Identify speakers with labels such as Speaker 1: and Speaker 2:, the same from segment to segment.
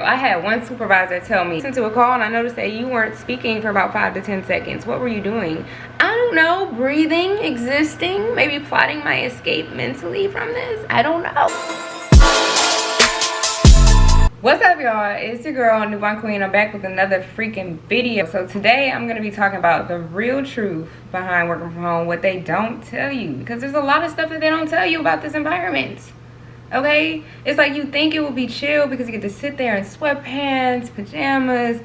Speaker 1: I had one supervisor tell me, listen to a call and I noticed that you weren't speaking for about 5 to 10 seconds. What were you doing? I don't know, breathing, existing, maybe plotting my escape mentally from this. I don't know. What's up, y'all? It's your girl, Newborn Queen. I'm back with another freaking video. So today I'm going to be talking about the real truth behind working from home, what they don't tell you. Because there's a lot of stuff that they don't tell you about this environment. Okay? It's like you think it will be chill because you get to sit there in sweatpants, pajamas.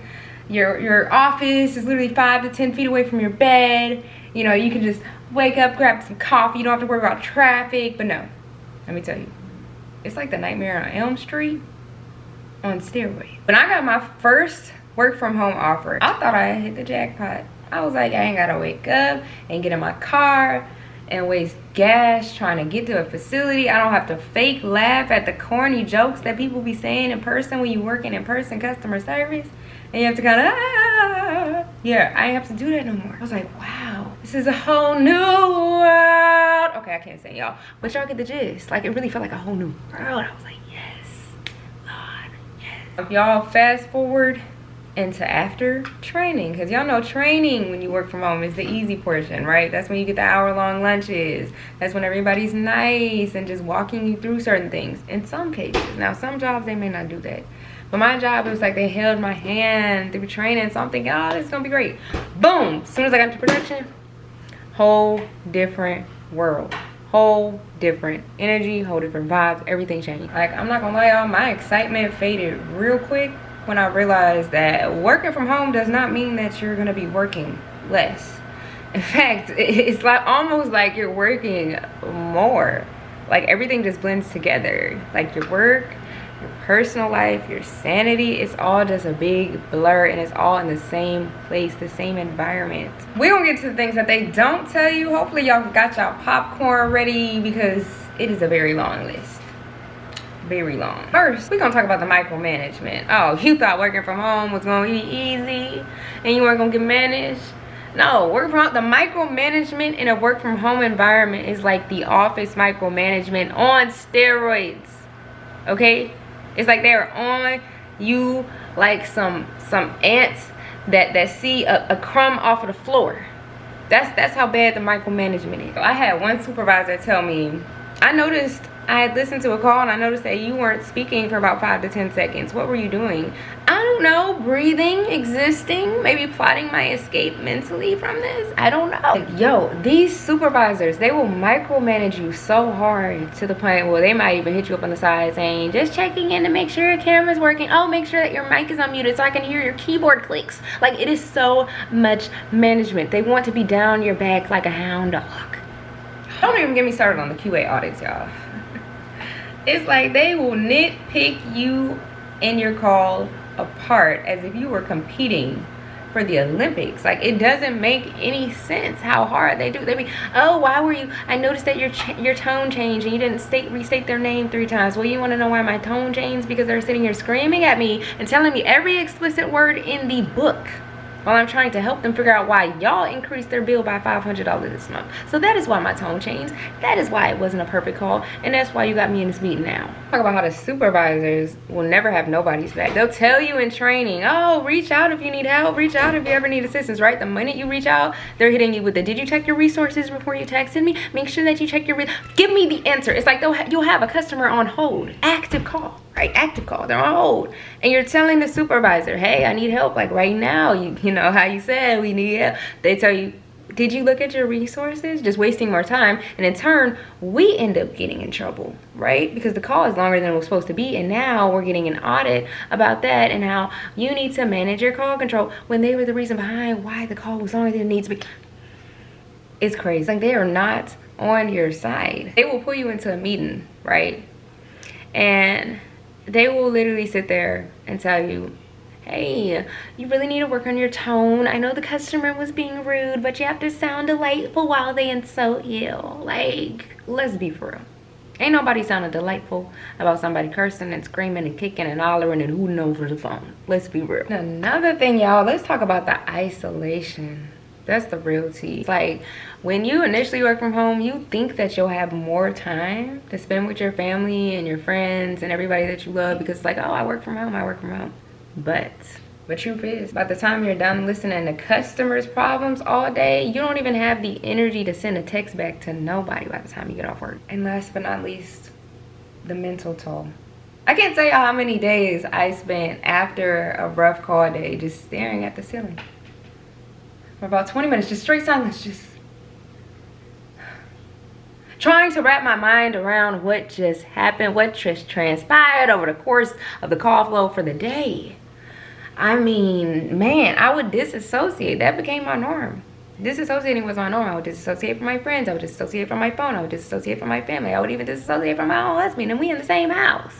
Speaker 1: Your office is literally 5 to 10 feet away from your bed. You know, you can just wake up, grab some coffee. You don't have to worry about traffic. But no, let me tell you. It's like the Nightmare on Elm Street on steroids. When I got my first work from home offer, I thought I had hit the jackpot. I was like, I ain't gotta wake up and get in my car and waste gas trying to get to a facility. I don't have to fake laugh at the corny jokes that people be saying in person when you working in person customer service. And you have to kind of, yeah, I ain't have to do that no more. I was like, wow, this is a whole new world. Okay, I can't say y'all, but y'all get the gist. Like, it really felt like a whole new world. I was like, yes, Lord, yes. If y'all fast forward into after training, because y'all know training when you work from home is the easy portion, right? That's when you get the hour-long lunches. That's when everybody's nice and just walking you through certain things. In some cases, now some jobs they may not do that, but my job, it was like they held my hand through training, so I'm thinking, oh, this is gonna be great. Boom, as soon as I got into production, whole different world, whole different energy, whole different vibes, everything changed. Like, I'm not gonna lie, y'all, my excitement faded real quick when I realized that working from home does not mean that you're gonna be working less. In fact, it's like almost like you're working more. Like, everything just blends together. Like, your work, your personal life, your sanity, it's all just a big blur, and it's all in the same place, the same environment. We're gonna get to the things that they don't tell you. Hopefully y'all got y'all popcorn ready, because it is a very long list. Very long. First, we're gonna talk about the micromanagement. Oh, you thought working from home was gonna be easy and you weren't gonna get managed? No, working from home, the micromanagement in a work from home environment is like the office micromanagement on steroids. Okay? It's like they're on you like some ants that see a crumb off of the floor. That's how bad the micromanagement is. I had one supervisor tell me, I had listened to a call and I noticed that you weren't speaking for about 5 to 10 seconds. What were you doing? I don't know, breathing, existing, maybe plotting my escape mentally from this. I don't know. Like, yo, these supervisors, they will micromanage you so hard to the point where they might even hit you up on the side saying, just checking in to make sure your camera's working. Oh, make sure that your mic is unmuted so I can hear your keyboard clicks. Like, it is so much management. They want to be down your back like a hound dog. Don't even get me started on the QA audits, y'all. It's like they will nitpick you and your call apart as if you were competing for the Olympics. Like, it doesn't make any sense how hard they do. They be, oh, why were you, I noticed that your tone changed and you didn't restate their name 3 times. Well, you want to know why my tone changed? Because they're sitting here screaming at me and telling me every explicit word in the book while I'm trying to help them figure out why y'all increased their bill by $500 this month. So that is why my tone changed. That is why it wasn't a perfect call. And that's why you got me in this meeting now. Talk about how the supervisors will never have nobody's back. They'll tell you in training, oh, reach out if you need help. Reach out if you ever need assistance, right? The minute you reach out, they're hitting you with the, did you check your resources before you texted me? Make sure that you check your, give me the answer. It's like you'll have a customer on hold, active call. Right, active call, they're on hold, and you're telling the supervisor, hey, I need help, like right now. You know how you said we need help. They tell you, did you look at your resources? Just wasting more time, and in turn we end up getting in trouble, right? Because the call is longer than it was supposed to be, and now we're getting an audit about that and how you need to manage your call control when they were the reason behind why the call was longer than it needs to be. It's crazy. Like, they are not on your side. They will pull you into a meeting, right? And they will literally sit there and tell you, hey, you really need to work on your tone. I know the customer was being rude, but you have to sound delightful while they insult you. Like, let's be for real. Ain't nobody sounding delightful about somebody cursing and screaming and kicking and hollering and hooting over the phone. Let's be real. Another thing, y'all, let's talk about the isolation That's the real tea. It's like when you initially work from home, you think that you'll have more time to spend with your family and your friends and everybody that you love, because it's like, oh, I work from home. But the truth is, by the time you're done listening to customers' problems all day, you don't even have the energy to send a text back to nobody by the time you get off work. And last but not least, the mental toll. I can't tell you how many days I spent after a rough call day just staring at the ceiling for about 20 minutes, just straight silence, just trying to wrap my mind around what just happened, what just transpired over the course of the call flow for the day. I mean, man, I would disassociate. That became my norm. Disassociating was my norm. I would disassociate from my friends. I would disassociate from my phone. I would disassociate from my family. I would even disassociate from my own husband, and we in the same house.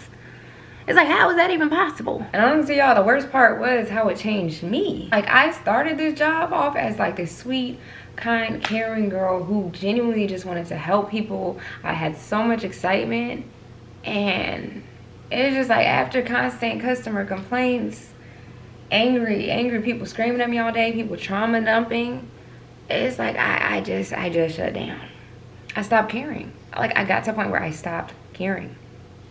Speaker 1: It's like, how is that even possible? And honestly, y'all, the worst part was how it changed me. Like, I started this job off as like this sweet, kind, caring girl who genuinely just wanted to help people. I had so much excitement, and it's just like, after constant customer complaints, angry people screaming at me all day, people trauma dumping, it's like I just shut down. I stopped caring. Like, I got to a point where I stopped caring.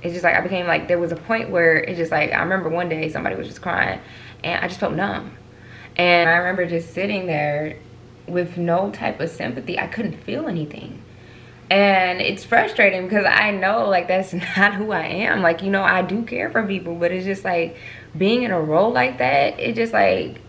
Speaker 1: It's just like, I became like, there was a point where it's just like, I remember one day somebody was just crying and I just felt numb. And I remember just sitting there with no type of sympathy. I couldn't feel anything. And it's frustrating because I know, like, that's not who I am. Like, you know, I do care for people, but it's just like, being in a role like that, it just like,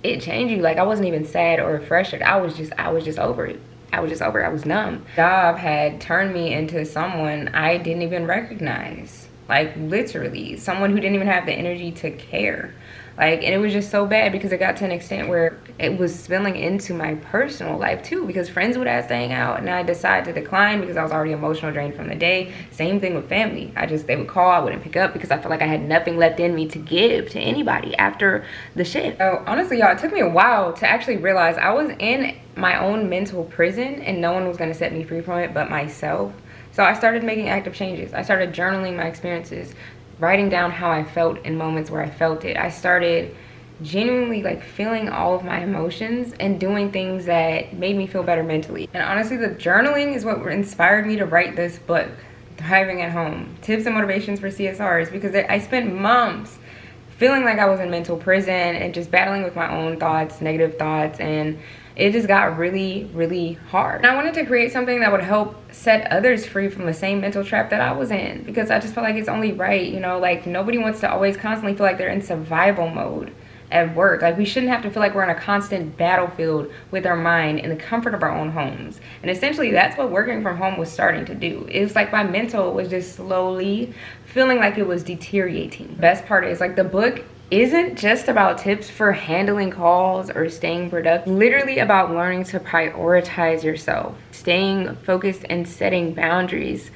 Speaker 1: it changed you. Like, I wasn't even sad or frustrated. I was just over it. I was numb. Job had turned me into someone I didn't even recognize. Like, literally, someone who didn't even have the energy to care. Like, and it was just so bad because it got to an extent where it was spilling into my personal life too, because friends would ask to hang out and I decided to decline because I was already emotional drained from the day. Same thing with family. They would call, I wouldn't pick up because I felt like I had nothing left in me to give to anybody after the shift. So honestly, y'all, it took me a while to actually realize I was in my own mental prison and no one was gonna set me free from it but myself. So I started making active changes. I started journaling my experiences, writing down how I felt in moments where I felt it. I started genuinely like feeling all of my emotions and doing things that made me feel better mentally. And honestly, the journaling is what inspired me to write this book, Thriving at Home, Tips and Motivations for CSRs, because I spent months feeling like I was in mental prison and just battling with my own thoughts, negative thoughts, and it just got really, really hard. And I wanted to create something that would help set others free from the same mental trap that I was in, because I just felt like it's only right, you know, like nobody wants to always constantly feel like they're in survival mode at work. Like, we shouldn't have to feel like we're in a constant battlefield with our mind in the comfort of our own homes. And essentially that's what working from home was starting to do. It was like my mental was just slowly feeling like it was deteriorating. Best part is, like, the book isn't just about tips for handling calls or staying productive. Literally about learning to prioritize yourself, staying focused and setting boundaries,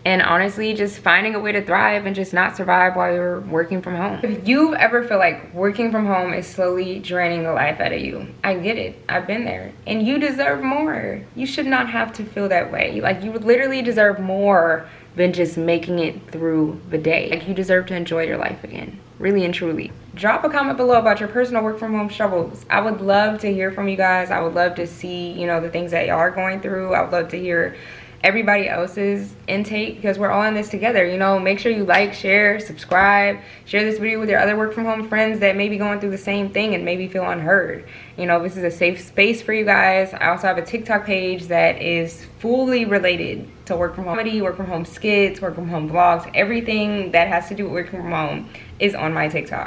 Speaker 1: and honestly just finding a way to thrive and just not survive while you're working from home. If you ever feel like working from home is slowly draining the life out of you, I get it. I've been there. And you deserve more. You should not have to feel that way. Like, you literally deserve more than just making it through the day. Like, you deserve to enjoy your life again, really and truly. Drop a comment below about your personal work from home struggles. I would love to hear from you guys. I would love to see, you know, the things that y'all are going through. I would love to hear everybody else's intake, because we're all in this together. You know, make sure you like, share, subscribe, share this video with your other work from home friends that may be going through the same thing and maybe feel unheard. You know, this is a safe space for you guys. I also have a TikTok page that is fully related to work from home comedy, work from home skits, work from home vlogs. Everything that has to do with working from home is on my TikTok.